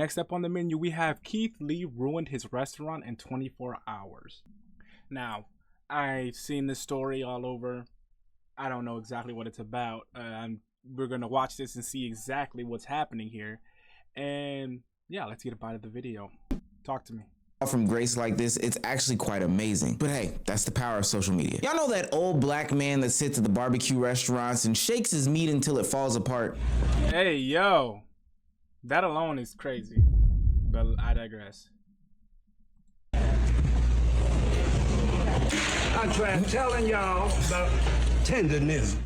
Next up on the menu, we have Keith Lee ruined his restaurant in 24 hours. Now, I've seen this story all over. I don't know exactly what it's about. We're going to watch this and see exactly what's happening here. And yeah, let's get a bite of the video. Talk to me. From grace like this, it's actually quite amazing. But hey, that's the power of social media. Y'all know that old black man that sits at the barbecue restaurants and shakes his meat until it falls apart? Hey, yo. That alone is crazy. But I digress. I'm trying telling y'all about tendernism.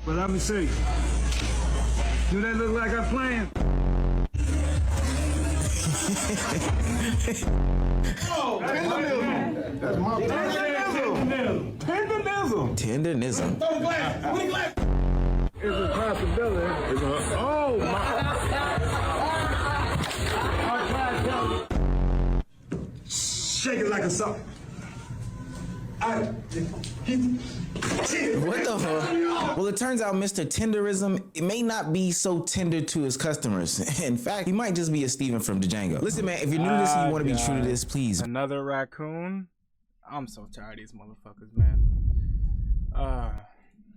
But let me see. Do that look like a plan? Oh, tendernism. That's my tendernism. Tendernism. Tendernism. It's a possibility. Oh my. I'm trying to tell you. Shake it like a salt. What the fuck? Well, it turns out Mr. Tenderism, it may not be so tender to his customers. In fact, he might just be a Steven from Django. Listen, man, if you're new to this and you want to be true to this, please. Another raccoon? I'm so tired of these motherfuckers, man.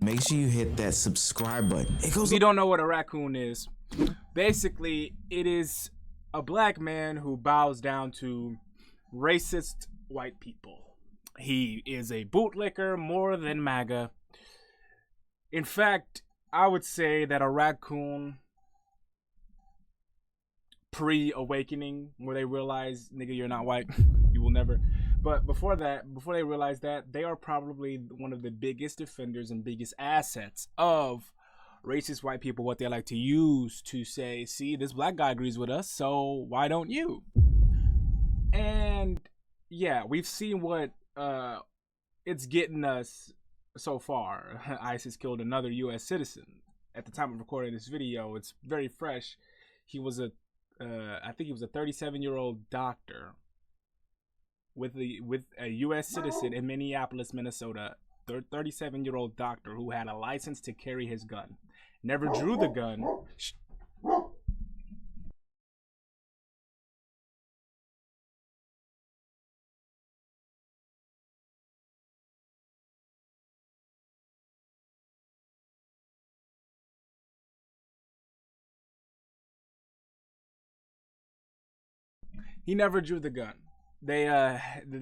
Make sure you hit that subscribe button. If you don't know what a raccoon is, basically, it is a black man who bows down to racist white people. He is a bootlicker more than MAGA. In fact, I would say that a raccoon pre-awakening, where they realize, nigga, you're not white, you will never. But before that, before they realize that, they are probably one of the biggest defenders and biggest assets of racist white people, what they like to use to say, see, this black guy agrees with us, so why don't you? And yeah, we've seen what it's getting us so far. ISIS killed another U.S. citizen. At the time of recording this video, it's very fresh. He was a, I think he was a 37-year-old doctor with a U.S. citizen in Minneapolis, Minnesota. 37-year-old doctor who had a license to carry his gun. Never drew the gun. He never drew the gun. They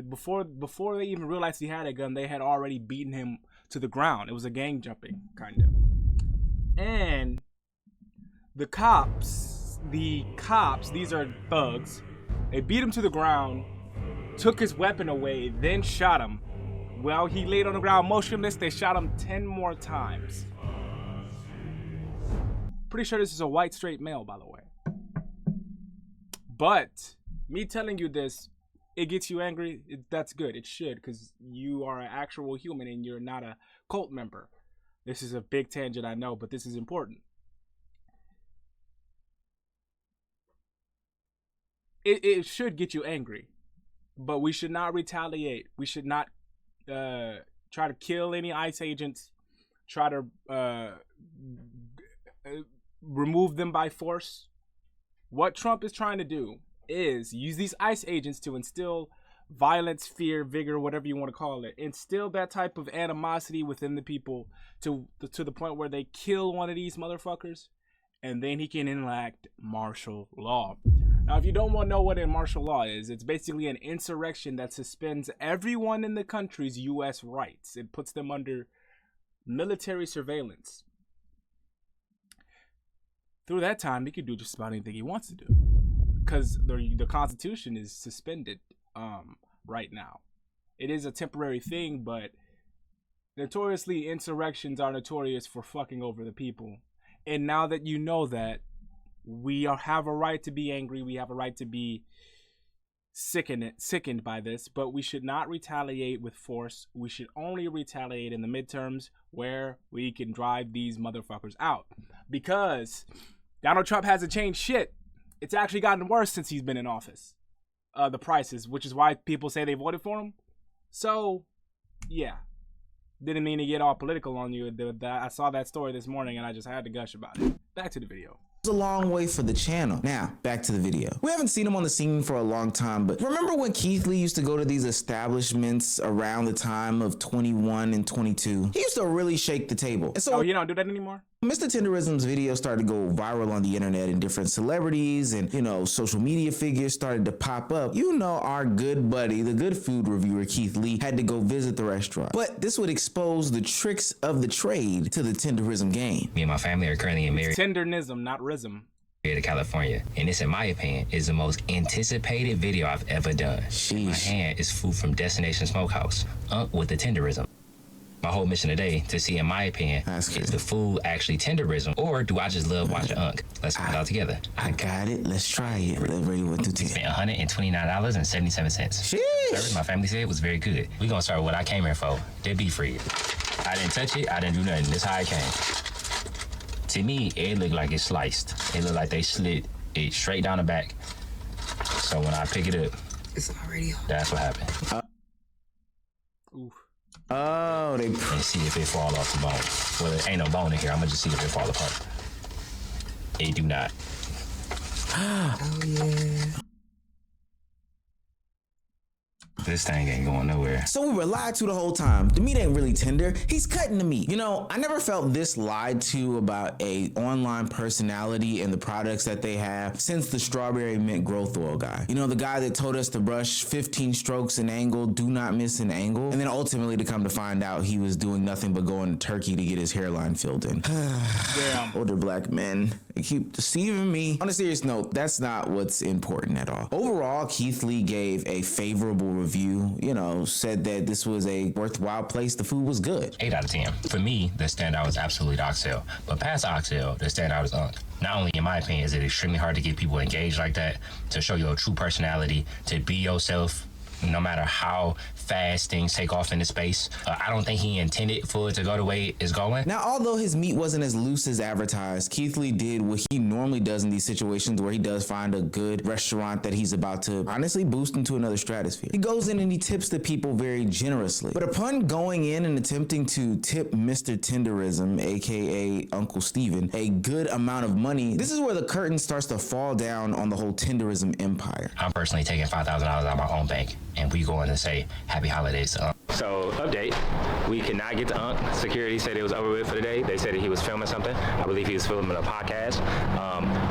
before they even realized he had a gun, they had already beaten him to the ground. It was a gang jumping kind of. And the cops, these are thugs. They beat him to the ground, took his weapon away, then shot him. While he laid on the ground motionless, they shot him 10 more times. Pretty sure this is a white straight male, by the way. But me telling you this, it gets you angry. That's good. It should, because you are an actual human and you're not a cult member. This is a big tangent, I know, but this is important. It should get you angry, but we should not retaliate. We should not try to kill any ICE agents, try to remove them by force. What Trump is trying to do is use these ICE agents to instill violence, fear, vigor, whatever you want to call it. Instill that type of animosity within the people to the point where they kill one of these motherfuckers, and then he can enact martial law. Now, if you don't want to know what a martial law is, it's basically an insurrection that suspends everyone in the country's U.S. rights. It puts them under military surveillance. Through that time, he can do just about anything he wants to do, because the Constitution is suspended right now. It is a temporary thing, but notoriously, insurrections are notorious for fucking over the people. And now that you know that, we have a right to be angry. We have a right to be sickened by this, but we should not retaliate with force. We should only retaliate in the midterms where we can drive these motherfuckers out. Because Donald Trump hasn't changed shit. It's actually gotten worse since he's been in office. The prices, which is why people say they voted for him. So, yeah. Didn't mean to get all political on you. I saw that story this morning and I just had to gush about it. Back to the video. a long way for the channel. Now, back to the video. We haven't seen him on the scene for a long time, but remember when Keith Lee used to go to these establishments around the time of 21 and 22? He used to really shake the table. And so, oh, you don't do that anymore? Mr. Tenderism's video started to go viral on the internet, and different celebrities and, social media figures started to pop up. Our good buddy, the good food reviewer Keith Lee, had to go visit the restaurant. But this would expose the tricks of the trade to the Tenderism game. Me and my family are currently married. Tendernism, not rism. To California, and this, in my opinion, is the most anticipated video I've ever done. Sheesh. My hand is food from Destination Smokehouse, with the tenderism. My whole mission today to see, in my opinion, is the food actually tenderism, or do I just love watching Unc? Let's find out together. I got it. Let's try it. Let's ready 1 through 10. Spent $129.77. Sheesh. My family said it was very good. We're gonna start with what I came here for. The beef free. I didn't touch it. I didn't do nothing. This is how it came. To me, it looked like it's sliced. It looked like they slid it straight down the back. So when I pick it up, it's already on. That's what happened. Oof. Oh, they... And see if it fall off the bone. Well, there ain't no bone in here. I'm gonna just see if it fall apart. It do not. Oh, yeah. This thing ain't going nowhere. So we were lied to the whole time. The meat ain't really tender. He's cutting the meat. I never felt this lied to about a online personality and the products that they have since the strawberry mint growth oil guy. The guy that told us to brush 15 strokes an angle, do not miss an angle. And then ultimately to come to find out he was doing nothing but going to Turkey to get his hairline filled in. Damn. Older black men, they keep deceiving me. On a serious note, that's not what's important at all. Overall, Keith Lee gave a favorable review, said that this was a worthwhile place. The food was good. 8 out of 10. For me, the standout was absolutely the oxtail. But past the oxtail, the standout is Unc. Not only, in my opinion, is it extremely hard to get people engaged like that, to show your true personality, to be yourself, no matter how fast things take off into space. I don't think he intended for it to go the way it's going. Now, although his meat wasn't as loose as advertised, Keith Lee did what he normally does in these situations where he does find a good restaurant that he's about to honestly boost into another stratosphere. He goes in and he tips the people very generously. But upon going in and attempting to tip Mr. Tenderism, aka Uncle Steven, a good amount of money, this is where the curtain starts to fall down on the whole Tenderism empire. I'm personally taking $5,000 out of my own bank, and we go in and say, happy holidays to Unc. So, update, we could not get to Unc. Security said it was over with for the day. They said that he was filming something. I believe he was filming a podcast.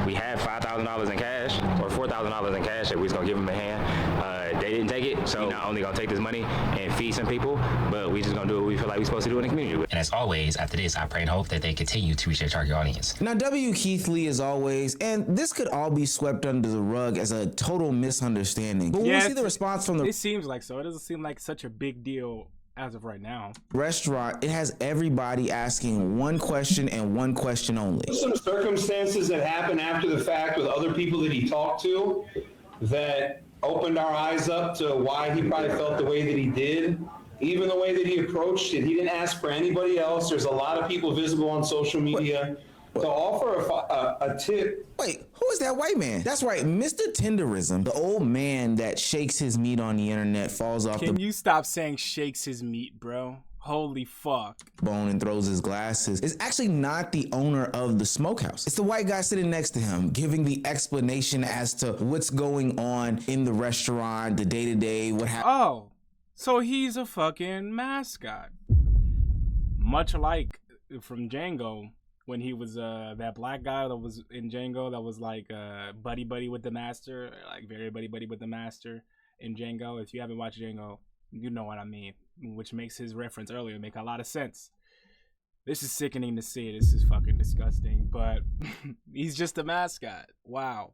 We had $5,000 in cash, or $4,000 in cash that we was gonna give him a hand. They didn't take it, so we're not only gonna take this money and feed some people, but we just gonna do what we feel like we're supposed to do in the community. And as always, after this, I pray and hope that they continue to reach their target audience. Now, W. Keith Lee as always, and this could all be swept under the rug as a total misunderstanding. But when we see the response from the... It seems like so. It doesn't seem like such a big deal as of right now. Restaurant, it has everybody asking one question and one question only. Some circumstances that happened after the fact with other people that he talked to that opened our eyes up to why he probably felt the way that he did. Even the way that he approached it, he didn't ask for anybody else. There's a lot of people visible on social media. To offer a tip. Wait, who is that white man? That's right, Mr. Tenderism, the old man that shakes his meat on the internet, falls off Can you stop saying shakes his meat, bro? Holy fuck. Bone and throws his glasses, is actually not the owner of the smokehouse. It's the white guy sitting next to him, giving the explanation as to what's going on in the restaurant, the day-to-day, what happened. Oh, so he's a fucking mascot. Much like from Django, when he was that black guy that was in Django that was like buddy with the master, like very buddy with the master in Django. If you haven't watched Django, you know what I mean, which makes his reference earlier make a lot of sense. This is sickening to see. This is fucking disgusting, but he's just a mascot. Wow.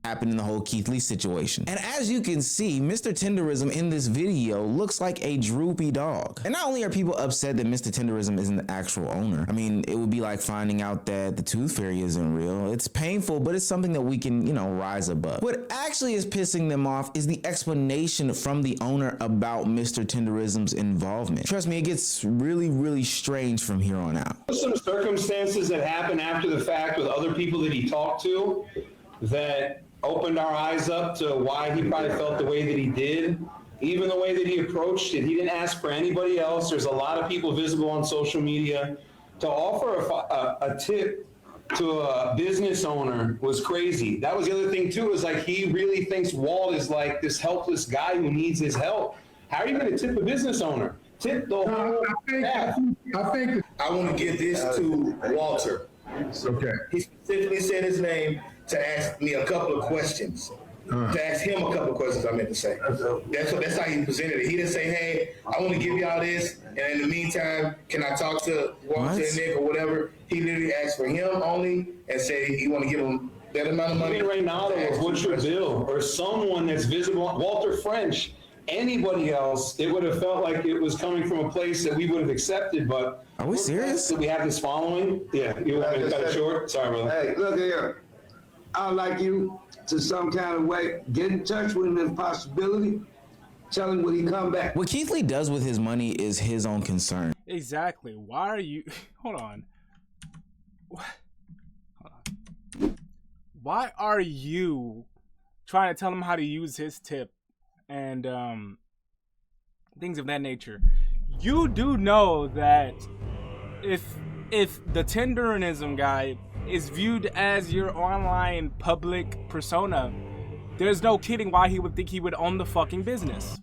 Happened in the whole Keith Lee situation. And as you can see, Mr. Tenderism in this video looks like a droopy dog. And not only are people upset that Mr. Tenderism isn't the actual owner, I mean, it would be like finding out that the tooth fairy isn't real. It's painful, but it's something that we can, rise above. What actually is pissing them off is the explanation from the owner about Mr. Tenderism's involvement. Trust me, it gets really, really strange from here on out. Some circumstances that happened after the fact with other people that he talked to that opened our eyes up to why he probably felt the way that he did. Even the way that he approached it, he didn't ask for anybody else. There's a lot of people visible on social media. To offer a tip to a business owner was crazy. That was the other thing too, is like he really thinks Walt is like this helpless guy who needs his help. How are you going to tip a business owner? Tip the whole staff. I want to give this to Walter. Okay. He specifically said his name to ask me a couple of questions. To ask him a couple of questions, I meant to say. That's how he presented it. He didn't say, hey, I want to give y'all this, and in the meantime, can I talk to Walter and Nick or whatever? He literally asked for him only and said he want to give him that amount of money. I mean, right now, though, with Butcher Bill or someone that's visible, Walter French, anybody else, it would have felt like it was coming from a place that we would have accepted, but... Are we serious? That we have this following? Yeah, you want me to cut it short? Sorry, brother. Hey, look here. I'd like you to some kind of way get in touch with him if possibility. Tell him when he come back. What Keith Lee does with his money is his own concern. Exactly. Why are you... Hold on. Why are you trying to tell him how to use his tip and things of that nature? You do know that if the Tendernism guy is viewed as your online public persona, there's no kidding why he would think he would own the fucking business.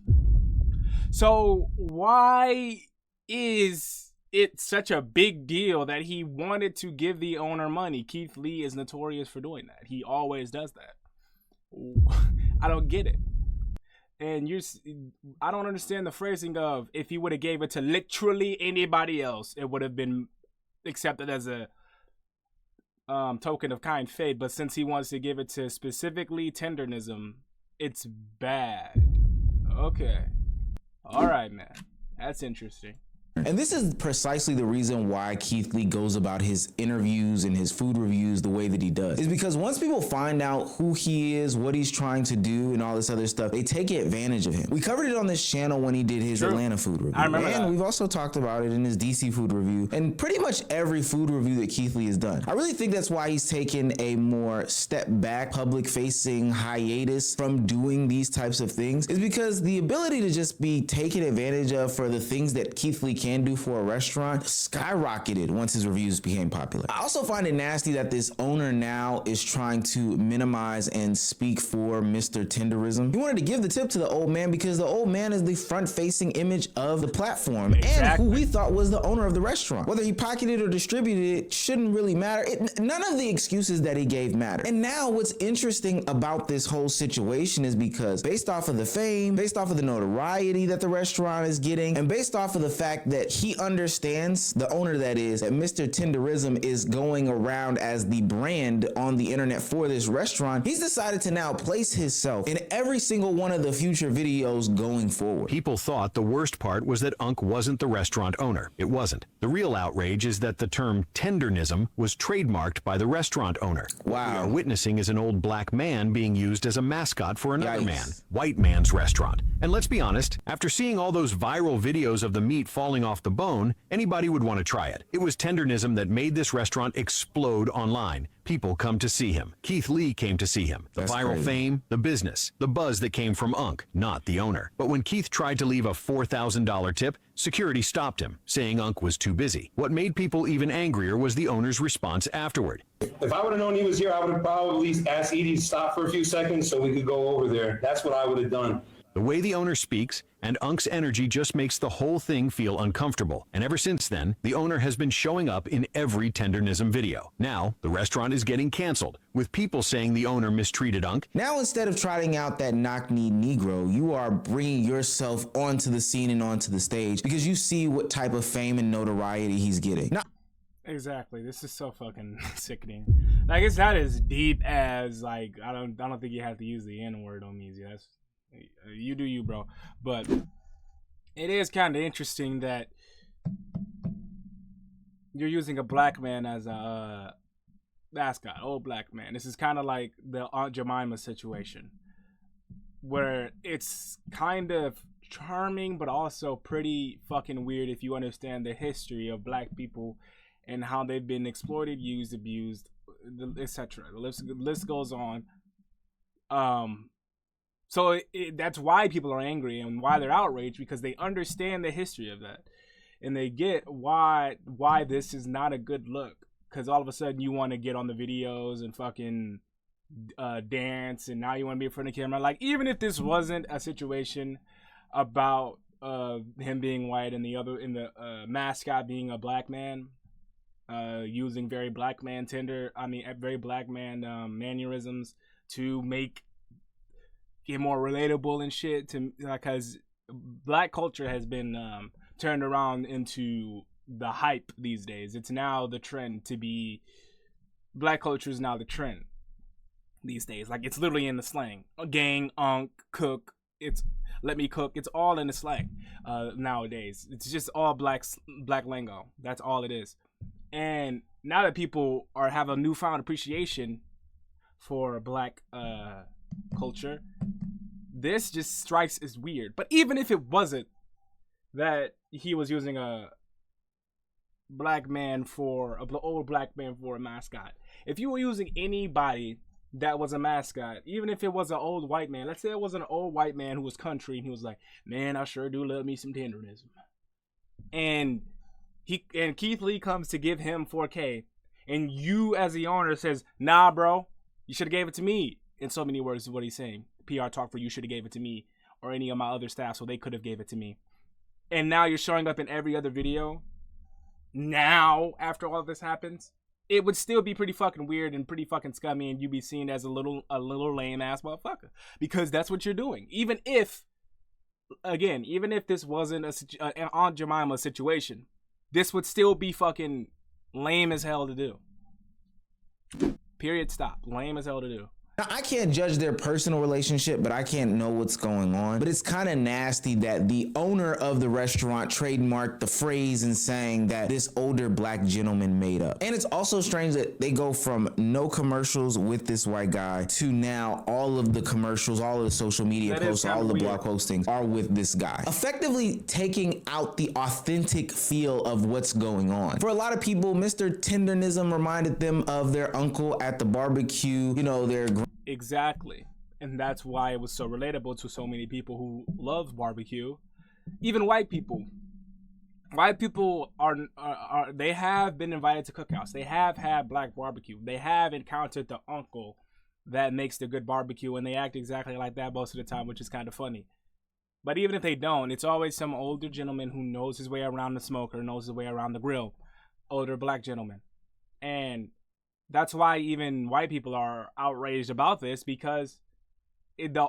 So why is it such a big deal that he wanted to give the owner money? Keith Lee is notorious for doing that. He always does that. I don't get it. And I don't understand the phrasing of, if he would have gave it to literally anybody else, it would have been accepted as a token of kind faith. But since he wants to give it to specifically Tendernism, it's bad. Okay. All right, man. That's interesting. And this is precisely the reason why Keith Lee goes about his interviews and his food reviews the way that he does. Is because once people find out who he is, what he's trying to do, and all this other stuff, they take advantage of him. We covered it on this channel when he did his Atlanta food review. I remember that. We've also talked about it in his DC food review, and pretty much every food review that Keith Lee has done. I really think that's why he's taken a more step back, public-facing hiatus from doing these types of things, is because the ability to just be taken advantage of for the things that Keith Lee can do for a restaurant skyrocketed once his reviews became popular. I also find it nasty that this owner now is trying to minimize and speak for Mr. Tenderism. He wanted to give the tip to the old man because the old man is the front-facing image of the platform and who we thought was the owner of the restaurant. Whether he pocketed or distributed it shouldn't really matter. None of the excuses that he gave matter. And now what's interesting about this whole situation is because based off of the fame, based off of the notoriety that the restaurant is getting, and based off of the fact that he understands, the owner that is, that Mr. Tenderism is going around as the brand on the internet for this restaurant, he's decided to now place himself in every single one of the future videos going forward. People thought the worst part was that Unc wasn't the restaurant owner. It wasn't. The real outrage is that the term Tendernism was trademarked by the restaurant owner. What we are witnessing is an old black man being used as a mascot for another man, white man's restaurant. And let's be honest, after seeing all those viral videos of the meat falling off the bone, anybody would want to try it. It was Tendernism that made this restaurant explode online. People come to see him. Keith Lee came to see him. The viral fame, the business, the buzz that came from Unc, not the owner. But when Keith tried to leave a $4,000 tip, security stopped him, saying Unc was too busy. What made people even angrier was the owner's response afterward. If I would have known he was here, I would have probably asked Edie to stop for a few seconds so we could go over there. That's what I would have done. The way the owner speaks and Unc's energy just makes the whole thing feel uncomfortable. And ever since then, the owner has been showing up in every Tendernism video. Now, the restaurant is getting canceled, with people saying the owner mistreated Unc. Now, instead of trotting out that knock-kneed Negro, you are bringing yourself onto the scene and onto the stage because you see what type of fame and notoriety he's getting. Now, exactly. This is so fucking sickening. Like, it's not as deep as, like, I don't think you have to use the N-word on me. That's, you do you, bro. But it is kind of interesting that you're using a black man as a mascot, old black man. This is kind of like the Aunt Jemima situation, where it's kind of charming, but also pretty fucking weird if you understand the history of black people and how they've been exploited, used, abused, etc. The list goes on. So that's why people are angry and why they're outraged, because they understand the history of that, and they get why this is not a good look. because all of a sudden you want to get on the videos and fucking dance, and now you want to be in front of the camera. Like, even if this wasn't a situation about him being white and the mascot being a black man, using very black man mannerisms to make it more relatable and shit, to because black culture has been turned around into the hype these days. It's now the trend to be, black culture is now the trend these days. Like, it's literally in the slang. Gang, cook, it's let me cook. It's all in the slang nowadays. It's just all black lingo. That's all it is. And now that people have a newfound appreciation for black culture, this just strikes as weird. But even if it wasn't that he was using a black man for old black man for a mascot, if you were using anybody that was a mascot, even if it was an old white man, let's say it was an old white man who was country and he was like, man, I sure do love me some Tendernism, and Keith Lee comes to give him 4K, and you as the owner says, nah bro, you should have gave it to me. In so many words is what he's saying. PR talk for you should have gave it to me or any of my other staff so they could have gave it to me. And now you're showing up in every other video. Now, after all this happens, it would still be pretty fucking weird and pretty fucking scummy, and you'd be seen as a little lame ass motherfucker, because that's what you're doing. Even if this wasn't an Aunt Jemima situation, this would still be fucking lame as hell to do. Period. Stop. Lame as hell to do. Now, I can't judge their personal relationship, but I can't know what's going on. But it's kind of nasty that the owner of the restaurant trademarked the phrase and saying that this older black gentleman made up. And it's also strange that they go from no commercials with this white guy to now all of the commercials, all of the social media posts, all the blog postings are with this guy. Effectively taking out the authentic feel of what's going on. For a lot of people, Mr. Tendernism reminded them of their uncle at the barbecue, their Exactly. And that's why it was so relatable to so many people who love barbecue. Even white people. White people they have been invited to cookouts. They have had black barbecue. They have encountered the uncle that makes the good barbecue, and they act exactly like that most of the time, which is kind of funny. But even if they don't, it's always some older gentleman who knows his way around the smoker, knows his way around the grill. Older black gentleman. And that's why even white people are outraged about this, because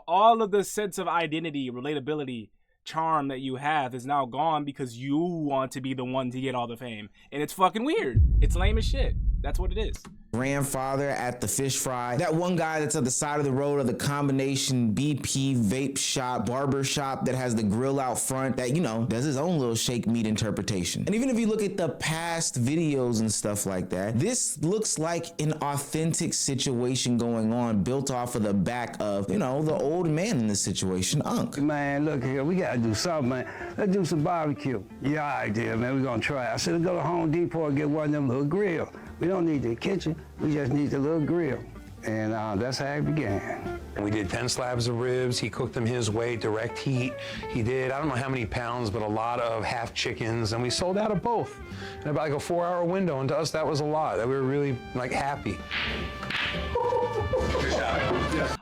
all of the sense of identity, relatability, charm that you have is now gone because you want to be the one to get all the fame. And it's fucking weird. It's lame as shit. That's what it is. Grandfather at the fish fry, that one guy that's at the side of the road of the combination BP vape shop, barber shop that has the grill out front that, does his own little shake meat interpretation. And even if you look at the past videos and stuff like that, this looks like an authentic situation going on, built off of the back of, the old man in this situation, Unc. Man, look here, we gotta do something, man. Let's do some barbecue. Yeah, idea, man, we're gonna try it. I said, let's go to Home Depot and get one of them little grills. We don't need the kitchen, we just need the little grill. And that's how it began. We did 10 slabs of ribs. He cooked them his way, direct heat. He did, I don't know how many pounds, but a lot of half chickens, and we sold out of both in about like a 4-hour window, and to us that was a lot. We were really happy.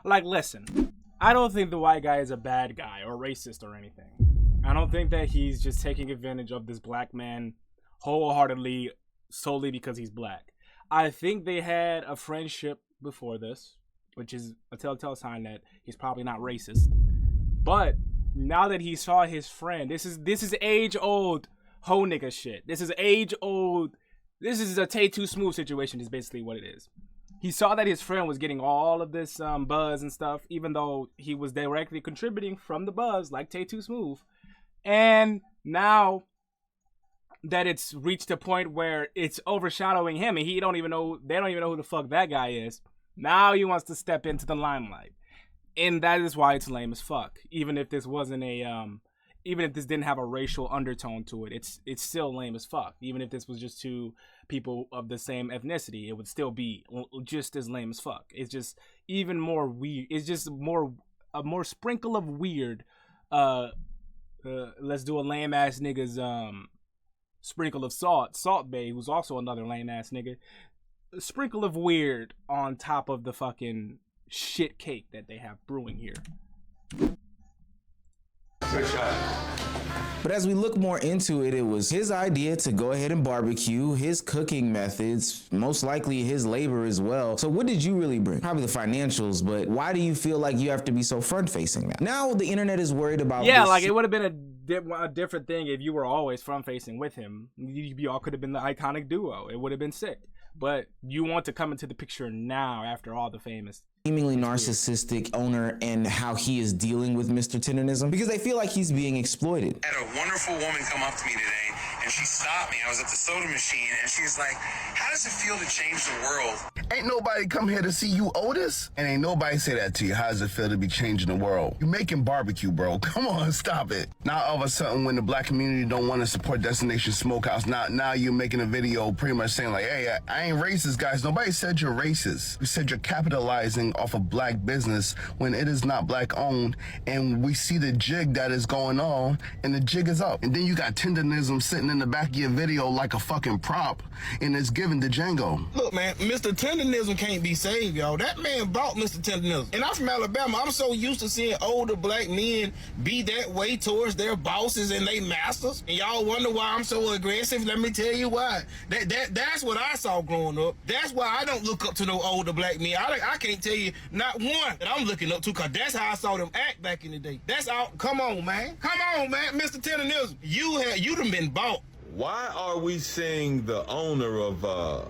Like, listen, I don't think the white guy is a bad guy or racist or anything. I don't think that he's just taking advantage of this black man wholeheartedly solely because he's black. I think they had a friendship before this, which is a telltale sign that he's probably not racist. But now that he saw his friend, this is age-old ho nigga shit. This is age-old. This is a Tay Too Smooth situation is basically what it is. He saw that his friend was getting all of this buzz and stuff, even though he was directly contributing from the buzz like Tay Too Smooth. And now that it's reached a point where it's overshadowing him and they don't even know who the fuck that guy is. Now he wants to step into the limelight. And that is why it's lame as fuck. Even if this wasn't even if this didn't have a racial undertone to it, it's still lame as fuck. Even if this was just two people of the same ethnicity, it would still be just as lame as fuck. It's just even more weird. It's just a more sprinkle of weird. Let's do a lame ass nigga's sprinkle of Salt Bae, who's also another lame ass nigga. sprinkle of weird on top of the fucking shit cake that they have brewing here. Good shot. But as we look more into it, it was his idea to go ahead and barbecue, his cooking methods, most likely his labor as well. So what did you really bring? Probably the financials, but why do you feel like you have to be so front-facing now? Now the internet is worried about Yeah, this. like it would have been a different thing if you were always front-facing with him. You all could have been the iconic duo. It would have been sick. But you want to come into the picture now after all the famous seemingly narcissistic owner and how he is dealing with Mr. Tendernism because they feel like he's being exploited. I had a wonderful woman come up to me today and she stopped me. I was at the soda machine and she's like, how does it feel to change the world? Ain't nobody come here to see you, Otis. And ain't nobody say that to you. How does it feel to be changing the world? You making barbecue, bro. Come on, stop it. Now all of a sudden when the black community don't want to support Destination Smokehouse, now you're making a video pretty much saying like, hey, I ain't racist, guys. Nobody said you're racist. We said you're capitalizing off of black business when it is not black owned, and we see the jig that is going on, and the jig is up. And then you got Tendernism sitting in the back of your video like a fucking prop, and it's given to Django. Look, man, Mr. Tendernism can't be saved, y'all. That man bought Mr. Tendernism. And I'm from Alabama. I'm so used to seeing older black men be that way towards their bosses and their masters. And y'all wonder why I'm so aggressive. Let me tell you why. That's what I saw growing up. That's why I don't look up to no older black men. I can't tell you not one that I'm looking up to, because that's how I saw them act back in the day. That's all. Come on, man. Come on, man. Mr. Tendernism, you done been bought. Why are we seeing the owner of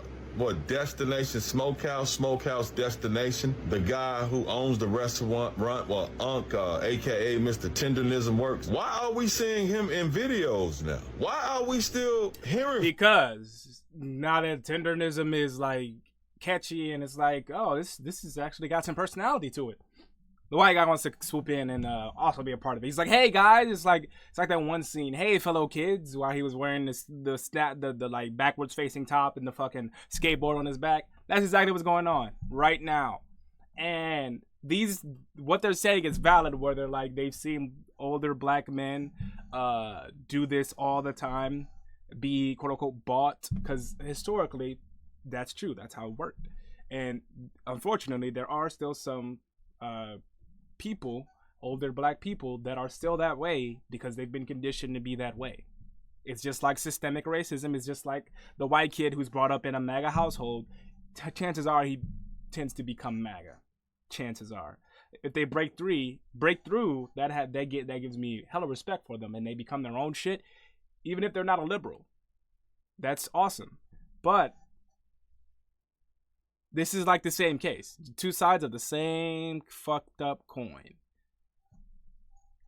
Destination Smokehouse Destination, the guy who owns the restaurant, well, Unc, aka Mr. Tendernism Works, why are we seeing him in videos now? Why are we still hearing? Because now that Tendernism is like catchy and it's like, oh, this has actually got some personality to it. The white guy wants to swoop in and also be a part of it. He's like, hey guys, it's like that one scene, hey fellow kids, while he was wearing the like backwards facing top and the fucking skateboard on his back. That's exactly what's going on right now. And what they're saying is valid, where they're like, they've seen older black men do this all the time, be quote unquote bought, because historically that's true, that's how it worked. And unfortunately there are still some people, older black people, that are still that way because they've been conditioned to be that way. It's just like systemic racism. It's just like the white kid who's brought up in a MAGA household. Chances are he tends to become MAGA. Chances are, if they break through, that gives me hella respect for them, and they become their own shit, even if they're not a liberal. That's awesome. But this is like the same case. Two sides of the same fucked up coin.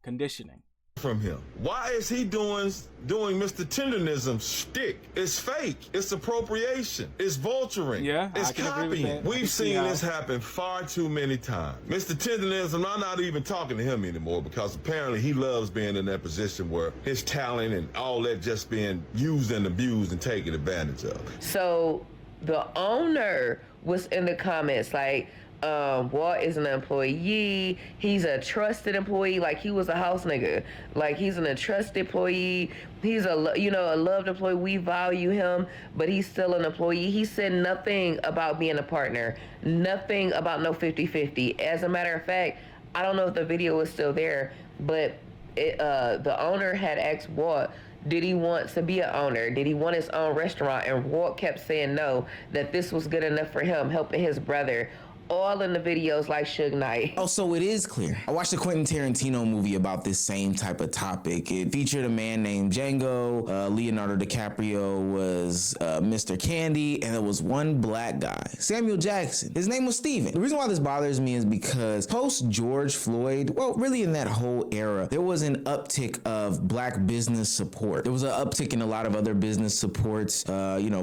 Conditioning. From him. Why is he doing Mr. Tendernism shtick? It's fake. It's appropriation. It's vulturing. Yeah, it's copying. We've seen this happen far too many times. Mr. Tendernism, I'm not even talking to him anymore because apparently he loves being in that position where his talent and all that just being used and abused and taken advantage of. So the owner was in the comments like, Walt is an employee, he's a trusted employee, like he was a house nigga, like he's a trusted employee, he's a loved employee, we value him, but he's still an employee. He said nothing about being a partner, nothing about no 50-50. As a matter of fact, I don't know if the video is still there, but the owner had asked Walt, did he want to be an owner? Did he want his own restaurant? And Walt kept saying no, that this was good enough for him, helping his brother. All in the videos like Suge Knight. Oh, so it is clear. I watched a Quentin Tarantino movie about this same type of topic. It featured a man named Django. Leonardo DiCaprio was Mr. Candy, and there was one black guy, Samuel Jackson. His name was Steven. The reason why this bothers me is because post George Floyd, well, really in that whole era, there was an uptick of black business support. There was an uptick in a lot of other business supports,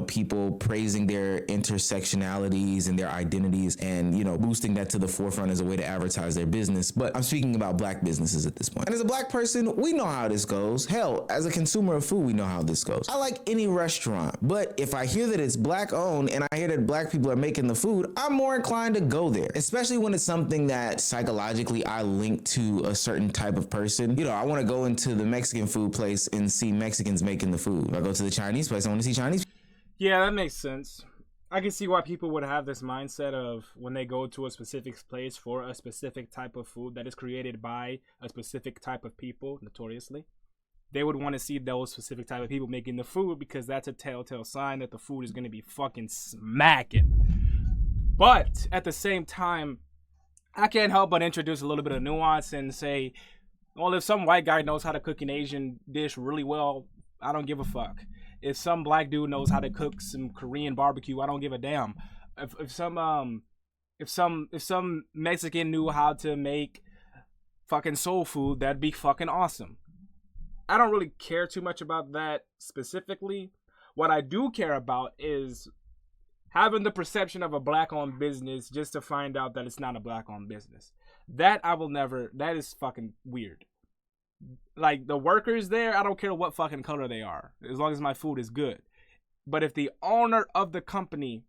people praising their intersectionalities and their identities, and boosting that to the forefront as a way to advertise their business. But I'm speaking about black businesses at this point. And as a black person, we know how this goes. Hell, as a consumer of food, we know how this goes. I like any restaurant, but if I hear that it's black owned and I hear that black people are making the food, I'm more inclined to go there, especially when it's something that psychologically I link to a certain type of person. I want to go into the Mexican food place and see Mexicans making the food. If I go to the Chinese place, I want to see Chinese. Yeah, that makes sense. I can see why people would have this mindset of when they go to a specific place for a specific type of food that is created by a specific type of people, notoriously. They would want to see those specific type of people making the food because that's a telltale sign that the food is going to be fucking smacking. But at the same time, I can't help but introduce a little bit of nuance and say, well, if some white guy knows how to cook an Asian dish really well, I don't give a fuck. If some black dude knows how to cook some Korean barbecue, I don't give a damn. If some Mexican knew how to make fucking soul food, that'd be fucking awesome. I don't really care too much about that specifically. What I do care about is having the perception of a black-owned business just to find out that it's not a black-owned business. That is fucking weird. Like, the workers there, I don't care what fucking color they are, as long as my food is good. But if the owner of the company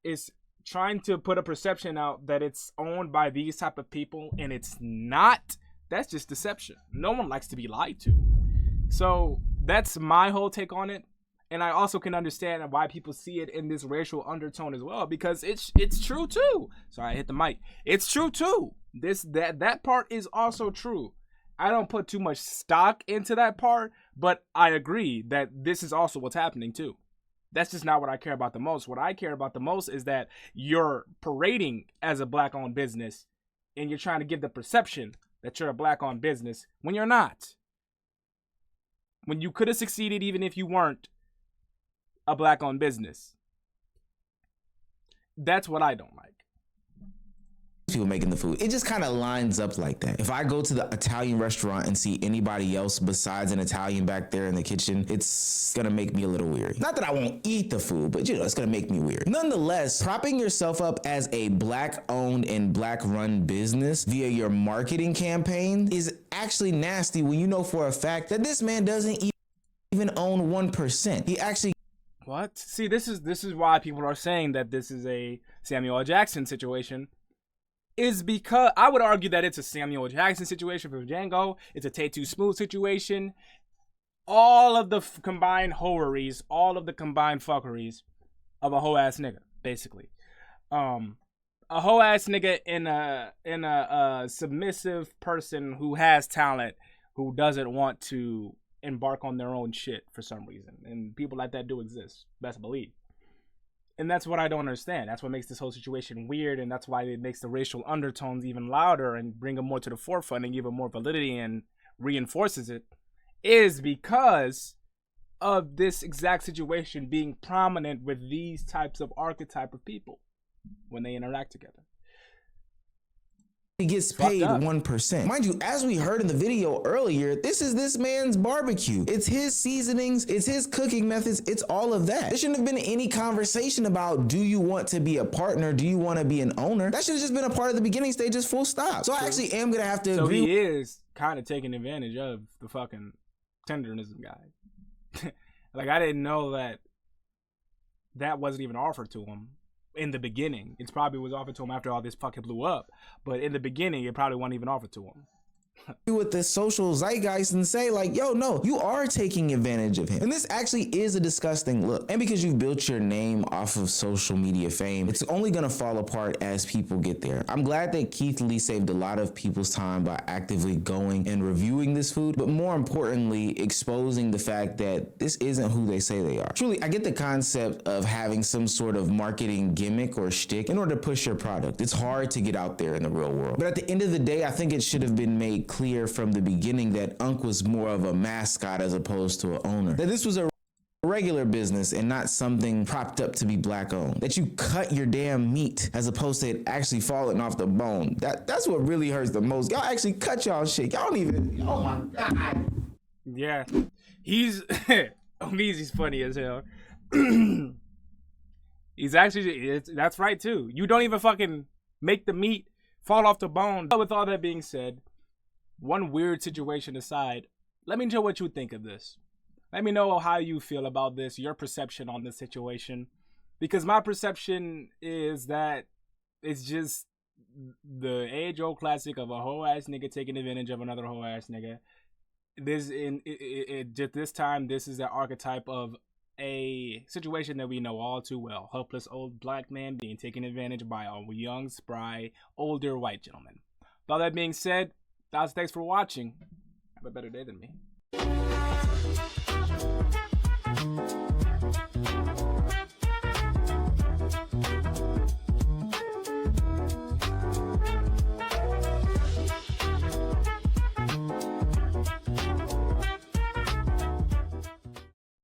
is trying to put a perception out that it's owned by these type of people and it's not, that's just deception. No one likes to be lied to. So that's my whole take on it. And I also can understand why people see it in this racial undertone as well, because it's true too. Sorry, I hit the mic. It's true too. That part is also true. I don't put too much stock into that part, but I agree that this is also what's happening too. That's just not what I care about the most. What I care about the most is that you're parading as a black-owned business and you're trying to give the perception that you're a black-owned business when you're not. When you could have succeeded even if you weren't a black-owned business. That's what I don't like. People making the food, it just kind of lines up like that. If I go to the Italian restaurant and see anybody else besides an Italian back there in the kitchen, it's gonna make me a little weary. Not that I won't eat the food, but it's gonna make me weird. Nonetheless, propping yourself up as a black-owned and black-run business via your marketing campaign is actually nasty when you know for a fact that this man doesn't even own 1%. He actually... What? See, this is why people are saying that this is a Samuel L. Jackson situation. Is because I would argue that it's a Samuel Jackson situation for Django. It's a Tay 2 Smooth situation. All of the combined hoeries, all of the combined fuckeries of a hoe ass nigga, basically. A hoe ass nigga in a submissive person who has talent, who doesn't want to embark on their own shit for some reason. And people like that do exist, best believe. And that's what I don't understand. That's what makes this whole situation weird, and that's why it makes the racial undertones even louder and bring them more to the forefront and give them more validity and reinforces it, is because of this exact situation being prominent with these types of archetype of people when they interact together. He gets paid 1%. Mind you, as we heard in the video earlier, this is this man's barbecue. It's his seasonings, it's his cooking methods, it's all of that. There shouldn't have been any conversation about, do you want to be a partner? Do you want to be an owner? That should have just been a part of the beginning stages, full stop. So I actually am going to have to agree. So he is kind of taking advantage of the fucking tendernism guy. Like, I didn't know that wasn't even offered to him. In the beginning, it probably was offered to him after all this fucking blew up. But in the beginning, it probably wasn't even offered to him. With the social zeitgeist and say like, yo, no, you are taking advantage of him. And this actually is a disgusting look. And because you've built your name off of social media fame, it's only gonna fall apart as people get there. I'm glad that Keith Lee saved a lot of people's time by actively going and reviewing this food, but more importantly, exposing the fact that this isn't who they say they are. Truly, I get the concept of having some sort of marketing gimmick or shtick in order to push your product. It's hard to get out there in the real world. But at the end of the day, I think it should have been made clear from the beginning that Unc was more of a mascot as opposed to an owner. That this was a regular business and not something propped up to be black owned. That you cut your damn meat as opposed to it actually falling off the bone. That's what really hurts the most. Y'all actually cut y'all shit. Y'all don't even, oh my God. Yeah. He's funny as hell. He's actually, that's right too. You don't even fucking make the meat fall off the bone. But with all that being said, one weird situation aside, let me know what you think of this. Let me know how you feel about this, your perception on this situation. Because my perception is that it's just the age-old classic of a hoe-ass nigga taking advantage of another hoe-ass nigga. This time, this is the archetype of a situation that we know all too well. Helpless old black man being taken advantage by a young, spry, older white gentleman. With all that being said, guys, thanks for watching. Have a better day than me.